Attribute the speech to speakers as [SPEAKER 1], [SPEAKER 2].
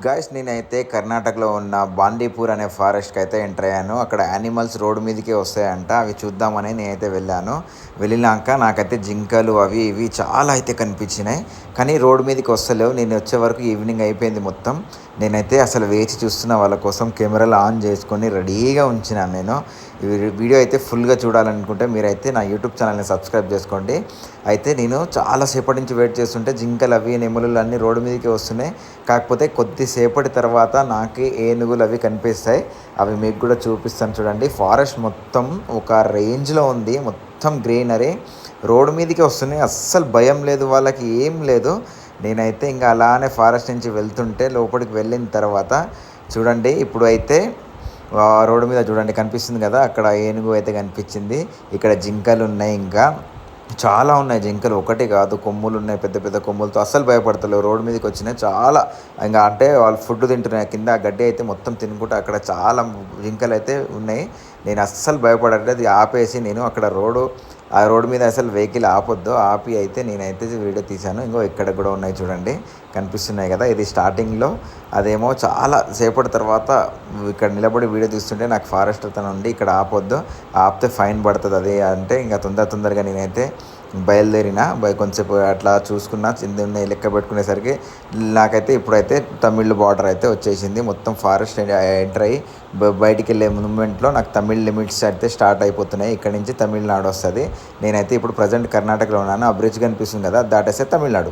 [SPEAKER 1] Guys నేనైతే కర్ణాటకలో ఉన్న బాండీపూర్ అనే ఫారెస్ట్కి అయితే ఎంటర్ అయ్యాను. అక్కడ యానిమల్స్ రోడ్డు మీదకే వస్తాయంట. అవి చూద్దామని నేనైతే వెళ్ళాను. వెళ్ళినాక నాకైతే జింకలు అవి ఇవి చాలా అయితే కనిపించినాయి. కానీ రోడ్డు మీదకి వస్తలేవు. నేను వచ్చే వరకు ఈవినింగ్ అయిపోయింది మొత్తం. నేనైతే అసలు వేచి చూస్తున్న వాళ్ళ కోసం కెమెరాలు ఆన్ చేసుకొని రెడీగా ఉంచినాను నేను. ఈ వీడియో అయితే ఫుల్గా చూడాలనుకుంటే మీరైతే నా యూట్యూబ్ ఛానల్ని సబ్స్క్రైబ్ చేసుకోండి. అయితే నేను చాలాసేపటి నుంచి వెయిట్ చేస్తుంటే జింకలు అవి నెమలులు అన్నీ రోడ్డు మీదకి వస్తున్నాయి. కాకపోతే కొద్దిసేపటి తర్వాత నాకు ఏనుగులు అవి కనిపిస్తాయి. అవి మీకు కూడా చూపిస్తాను చూడండి. ఫారెస్ట్ మొత్తం ఒక రేంజ్లో ఉంది. మొత్తం గ్రీనరీ రోడ్డు మీదకి వస్తున్నాయి. అస్సలు భయం లేదు, వాళ్ళకి ఏం లేదు. నేనైతే ఇంకా అలానే ఫారెస్ట్ నుంచి వెళ్తుంటే లోపలికి వెళ్ళిన తర్వాత చూడండి, ఇప్పుడు అయితే రోడ్డు మీద చూడండి కనిపిస్తుంది కదా, అక్కడ ఏనుగు అయితే కనిపించింది. ఇక్కడ జింకలు ఉన్నాయి, ఇంకా చాలా ఉన్నాయి జింకలు. ఒకటి కాదు, కొమ్ములు ఉన్నాయి, పెద్ద పెద్ద కొమ్ములతో. అస్సలు భయపడతలేవు. రోడ్డు మీదకి వచ్చినాయి చాలా. ఇంకా అంటే వాళ్ళు ఫుడ్ తింటున్నాయి కింద. ఆ గడ్డి అయితే మొత్తం తినుకుంటూ అక్కడ చాలా జింకలు అయితే ఉన్నాయి. నేను అస్సలు భయపడట్లేదు. ఆపేసి నేను అక్కడ ఆ రోడ్డు మీద అసలు వెహికల్ ఆపొద్దు, ఆపి అయితే నేనైతే వీడియో తీశాను. ఇంకో ఇక్కడ కూడా ఉన్నాయి చూడండి, కనిపిస్తున్నాయి కదా. ఇది స్టార్టింగ్లో, అదేమో చాలా సేపటి తర్వాత ఇక్కడ నిలబడి వీడియో తీస్తుంటే నాకు ఫారెస్ట్ అతను ఉండి ఇక్కడ ఆపొద్దు, ఆపితే ఫైన్ పడుతుంది అది అంటే ఇంకా తొందరగా నేనైతే బయలుదేరిన. కొంచెంసేపు అట్లా చూసుకున్నా, చిన్న లెక్క పెట్టుకునేసరికి నాకైతే ఇప్పుడైతే తమిళ్ బార్డర్ అయితే వచ్చేసింది. మొత్తం ఫారెస్ట్ ఎంటర్ అయ్యి బయటికి వెళ్ళే మూమెంట్లో నాకు తమిళ్ లిమిట్స్ అయితే స్టార్ట్ అయిపోతున్నాయి. ఇక్కడ నుంచి తమిళనాడు వస్తుంది. నేనైతే ఇప్పుడు ప్రజెంట్ కర్ణాటకలో ఉన్నాను. ఆ బ్రిడ్జ్ కనిపిస్తుంది కదా, దాటేస్తే తమిళనాడు.